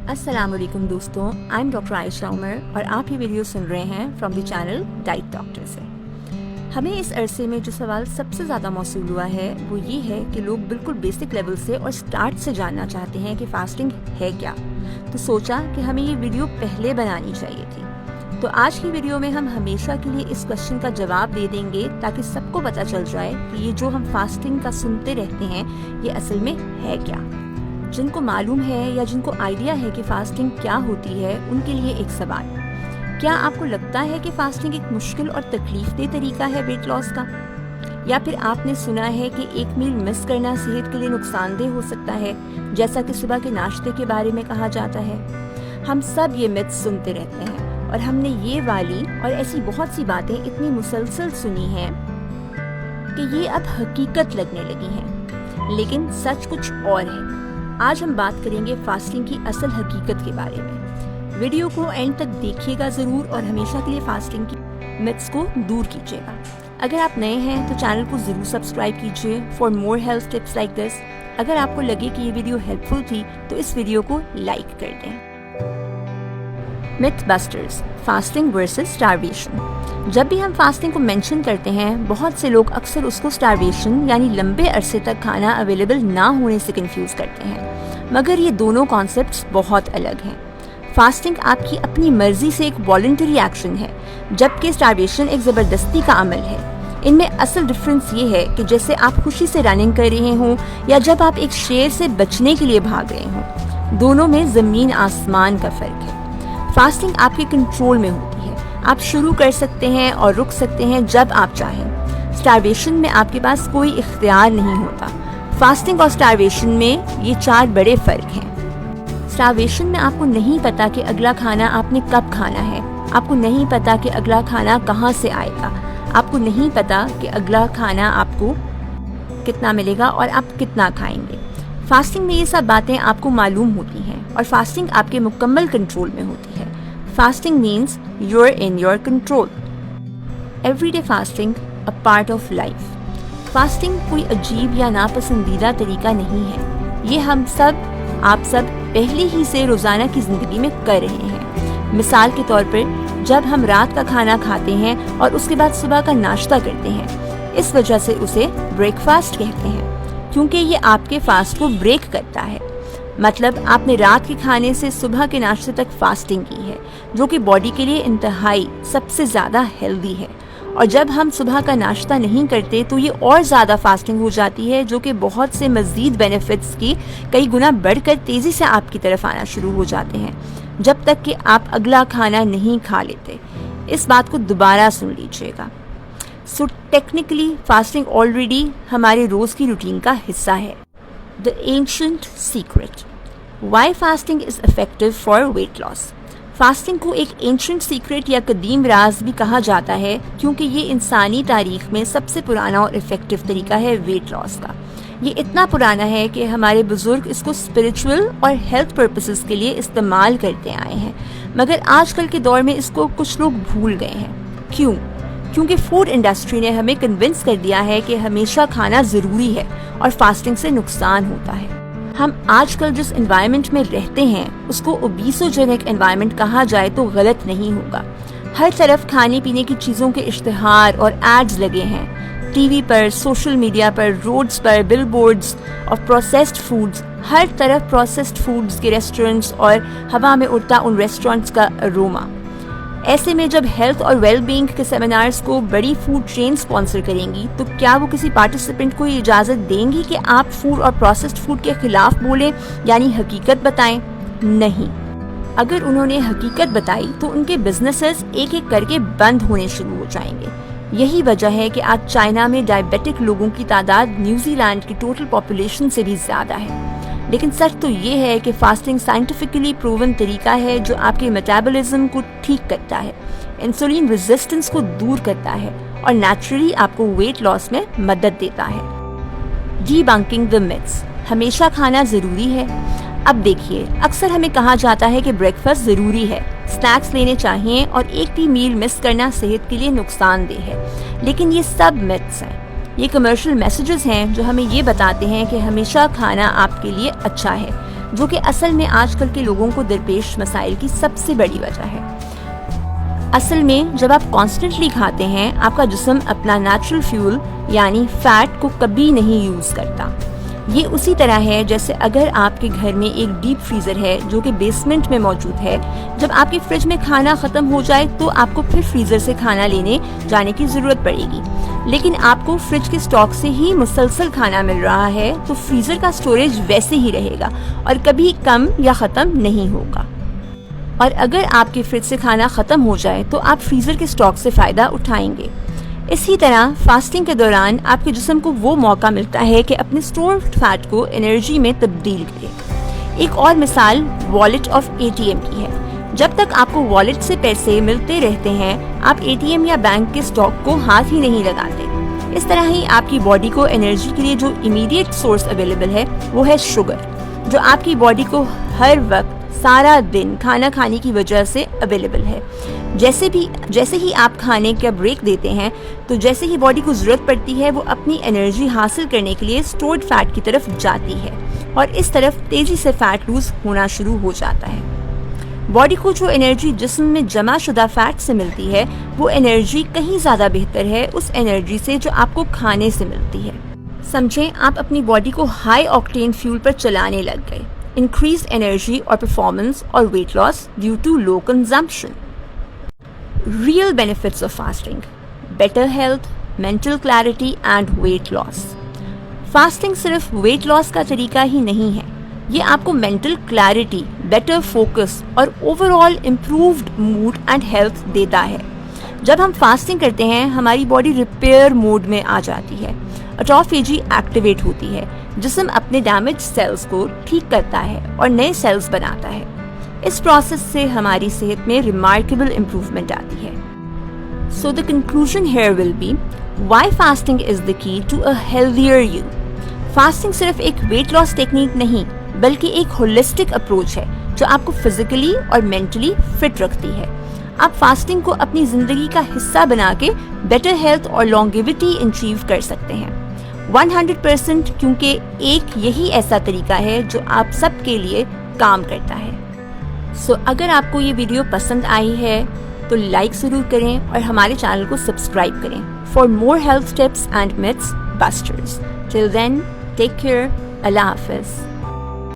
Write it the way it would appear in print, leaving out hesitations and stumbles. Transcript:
अस्सलाम वालेकुम दोस्तों, I am doctor Ayesha Umar और आप ये वीडियो सुन रहे हैं from the channel diet doctor से। हमें इस अरसे में जो सवाल सबसे ज़्यादा मौसूल हुआ है वो ये है कि लोग बिल्कुल बेसिक लेवल से और स्टार्ट से जानना चाहते हैं कि फास्टिंग है क्या। तो सोचा कि हमें ये वीडियो पहले बनानी चाहिए थी। तो आज की वीडियो में हम हमेशा के लिए इस क्वेश्चन का जवाब दे देंगे ताकि सबको पता चल जाए कि ये जो हम फास्टिंग का सुनते रहते हैं ये असल में है क्या। जिनको मालूम है या जिनको आइडिया है कि फास्टिंग क्या होती है उनके लिए एक सवाल, क्या आपको लगता है कि फास्टिंग एक मुश्किल और तकलीफदेह तरीका है वेट लॉस का? या फिर आपने सुना है कि एक मील मिस करना सेहत के लिए नुकसानदेह हो सकता है, जैसा कि सुबह के नाश्ते के बारे में कहा जाता है। हम सब ये मिथ्स सुनते रहते हैं और हमने ये वाली और ऐसी बहुत सी बातें इतनी मुसलसल सुनी हैं कि ये अब हकीकत लगने लगी हैं, लेकिन सच कुछ और है। आज हम बात करेंगे फास्टिंग की असल हकीकत के बारे में। वीडियो को एंड तक देखिएगा ज़रूर और हमेशा के लिए फास्टिंग की मिथ्स को दूर कीजिएगा। अगर आप नए हैं तो चैनल को ज़रूर सब्सक्राइब कीजिए for more health tips like this. अगर आपको लगे कि ये वीडियो हेल्पफुल थी तो इस वीडियो को लाइक कर दें। Myth busters, fasting versus starvation. जब भी हम फास्टिंग को मेंशन करते हैं, बहुत से लोग अक्सर उसको स्टारवेशन यानी लंबे अरसे तक खाना अवेलेबल ना होने से कंफ्यूज करते हैं, मगर ये दोनों कॉन्सेप्ट्स बहुत अलग हैं। फास्टिंग आपकी अपनी मर्जी से एक वॉलंटरी एक्शन है, जबकि स्टारवेशन एक ज़बरदस्ती का अमल है। इनमें असल डिफरेंस ये है कि जैसे आप खुशी से रनिंग कर रहे हों या जब आप एक शेर से बचने के लिए भाग रहे हों, दोनों में ज़मीन आसमान का फ़र्क है। फास्टिंग आपके कंट्रोल में होती है, आप शुरू कर सकते हैं और रुक सकते हैं जब आप चाहें। स्टारवेशन में आपके पास कोई इख्तियार नहीं होता। फास्टिंग और स्टारवेशन में ये 4 बड़े फ़र्क हैं। स्टारवेशन में आपको नहीं पता कि अगला खाना आपने कब खाना है, आपको नहीं पता कि अगला खाना कहाँ से आएगा, आपको नहीं पता कि अगला खाना आपको कितना मिलेगा और आप कितना खाएंगे। फास्टिंग में ये सब बातें आपको मालूम होती हैं और फास्टिंग आपके मुकम्मल कंट्रोल में होती है। Fasting means you are in your control. Everyday fasting a part of life. Fasting कोई अजीब या नापसंदीदा तरीका नहीं है, ये हम सब आप सब पहले ही से रोज़ाना की ज़िंदगी में कर रहे हैं। मिसाल के तौर पर जब हम रात का खाना खाते हैं और उसके बाद सुबह का नाश्ता करते हैं, इस वजह से उसे ब्रेकफास्ट कहते हैं, क्योंकि ये आपके फास्ट को ब्रेक करता है। मतलब आपने रात के खाने से सुबह के नाश्ते तक फास्टिंग की है, जो कि बॉडी के लिए इंतहाई सबसे ज़्यादा हेल्दी है। और जब हम सुबह का नाश्ता नहीं करते तो ये और ज़्यादा फास्टिंग हो जाती है, जो कि बहुत से मज़ीद बेनिफिट्स की कई गुना बढ़कर तेज़ी से आपकी तरफ आना शुरू हो जाते हैं, जब तक कि आप अगला खाना नहीं खा लेते। इस बात को दोबारा सुन लीजिएगा। सो टेक्निकली फास्टिंग ऑलरेडी हमारे रोज़ की रूटीन का हिस्सा है। The ancient secret, why fasting is effective for weight loss. Fasting को एक एंशिएंट सीक्रेट या कदीम राज भी कहा जाता है, क्योंकि ये इंसानी तारीख में सबसे पुराना और इफ़ेक्टिव तरीका है वेट लॉस का। ये इतना पुराना है कि हमारे बुजुर्ग इसको स्पिरिचुअल और हेल्थ पर्पसेस के लिए इस्तेमाल करते आए हैं, मगर आजकल के दौर में इसको कुछ लोग भूल गए हैं। क्यों? क्योंकि फूड इंडस्ट्री ने हमें कन्विंस कर दिया है कि हमेशा खाना ज़रूरी है और फास्टिंग से नुकसान होता है। हम आजकल जिस एनवायरनमेंट में रहते हैं उसको ओबेसोजेनिक एनवायरनमेंट कहा जाए तो गलत नहीं होगा। हर तरफ खाने पीने की चीज़ों के इश्तिहार और एड्स लगे हैं, टीवी पर, सोशल मीडिया पर, रोड्स पर, बिलबोर्ड्स और प्रोसेस्ड फूड्स। हर तरफ प्रोसेस्ड फूड्स के रेस्टोरेंट्स और हवा में उड़ता उन रेस्टोरेंट्स का अरोमा। ऐसे में जब हेल्थ और वेलबींग के सेमिनार्स को बड़ी फूड चेन स्पॉन्सर करेंगी तो क्या वो किसी पार्टिसिपेंट को ये इजाज़त देंगी कि आप फूड और प्रोसेस्ड फूड के खिलाफ बोलें, यानी हकीकत बताएं? नहीं। अगर उन्होंने हकीकत बताई तो उनके बिजनेसेस एक एक करके बंद होने शुरू हो जाएंगे। यही वजह है कि आज चाइना में डायबिटिक लोगों की तादाद न्यूजीलैंड की टोटल पॉपुलेशन से भी ज़्यादा है। लेकिन सच तो ये है कि फास्टिंग साइंटिफिकली प्रूवन तरीका है जो आपके मेटाबॉलिज्म को ठीक करता है, इंसुलिन रेजिस्टेंस को दूर करता है और नेचुरली आपको वेट लॉस में मदद देता है। डीबंकिंग द मिथ्स, हमेशा खाना ज़रूरी है। अब देखिए, अक्सर हमें कहा जाता है कि ब्रेकफास्ट ज़रूरी है, स्नैक्स लेने चाहिए और एक भी मील मिस करना सेहत के लिए नुकसानदेह है, लेकिन ये सब मिथ्स हैं। ये कमर्शियल मैसेजेस हैं जो हमें ये बताते हैं कि हमेशा खाना आपके लिए अच्छा है, جو کہ اصل میں آج کل کے لوگوں کو درپیش مسائل کی سب سے بڑی وجہ ہے۔ اصل میں جب آپ کانسٹنٹلی کھاتے ہیں، آپ کا جسم اپنا نیچرل فیول یعنی فیٹ کو کبھی نہیں یوز کرتا۔ یہ اسی طرح ہے جیسے اگر آپ کے گھر میں ایک ڈیپ فریزر ہے جو کہ بیسمنٹ میں موجود ہے، جب آپ کے فریج میں کھانا ختم ہو جائے تو آپ کو پھر فریزر سے کھانا لینے جانے کی ضرورت پڑے گی، لیکن آپ کو فریج کے اسٹاک سے ہی مسلسل کھانا مل رہا ہے تو فریزر کا اسٹوریج ویسے ہی رہے گا اور کبھی کم یا ختم نہیں ہوگا۔ اور اگر آپ کے فریج سے کھانا ختم ہو جائے تو آپ فریزر کے اسٹاک سے فائدہ اٹھائیں گے۔ اسی طرح فاسٹنگ کے دوران آپ کے جسم کو وہ موقع ملتا ہے کہ اپنے اسٹورڈ فیٹ کو انرجی میں تبدیل کرے۔ ایک اور مثال wallet of A T M کی ہے۔ جب تک آپ کو والیٹ سے پیسے ملتے رہتے ہیں، آپ اے ٹی ایم یا بینک کے اسٹاک کو ہاتھ ہی نہیں لگاتے۔ اس طرح ہی آپ کی باڈی کو انرجی کے لیے جو امیڈیٹ سورس اویلیبل ہے وہ ہے شوگر، جو آپ کی باڈی کو ہر وقت سارا دن کھانا کھانے کی وجہ سے اویلیبل ہے۔ جیسے ہی آپ کھانے کا بریک دیتے ہیں تو جیسے ہی باڈی کو ضرورت پڑتی ہے وہ اپنی انرجی حاصل کرنے کے لیے اسٹورڈ فیٹ کی طرف جاتی ہے اور اس طرف تیزی سے فیٹ لوز ہونا شروع ہو جاتا ہے۔ باڈی کو جو انرجی جسم میں جمع شدہ فیٹ سے ملتی ہے وہ انرجی کہیں زیادہ بہتر ہے اس انرجی سے جو آپ کو کھانے سے ملتی ہے۔ سمجھیں آپ اپنی باڈی کو ہائی آکٹین فیول پر چلانے لگ گئے، increased energy or performance or weight loss due to low consumption. Real benefits of fasting: better health, mental clarity and weight loss. Fasting صرف ویٹ لاس کا طریقہ ہی نہیں ہے، یہ آپ کو مینٹل کلیئرٹی، بیٹر فوکس اور overall improved mood and health دیتا ہے۔ جب ہم فاسٹنگ کرتے ہیں ہماری باڈی ریپیئر موڈ میں آ جاتی ہے، آٹوفیجی ایکٹیویٹ ہوتی ہے، جسم اپنے ڈیمیج سیلز کو ٹھیک کرتا ہے اور نئے سیلز بناتا ہے۔ اس پروسیس سے ہماری صحت میں ریمارکیبل امپروومنٹ آتی ہے۔ سو the conclusion here will be why fasting is the key to a healthier you. Fasting صرف ایک ویٹ لاس ٹیکنیک نہیں بلکہ ایک ہولسٹک اپروچ ہے جو آپ کو فزیکلی اور مینٹلی فٹ رکھتی ہے۔ آپ فاسٹنگ کو اپنی زندگی کا حصہ بنا کے بیٹر ہیلتھ اور لانگیوٹی انچیو کر سکتے ہیں 100%، کیونکہ ایک یہی ایسا طریقہ ہے جو آپ سب کے لیے کام کرتا ہے۔ سو اگر آپ کو یہ ویڈیو پسند آئی ہے تو لائک ضرور کریں اور ہمارے چینل کو سبسکرائب کریں for more health tips and myths busters. Till then take care, اللہ حافظ۔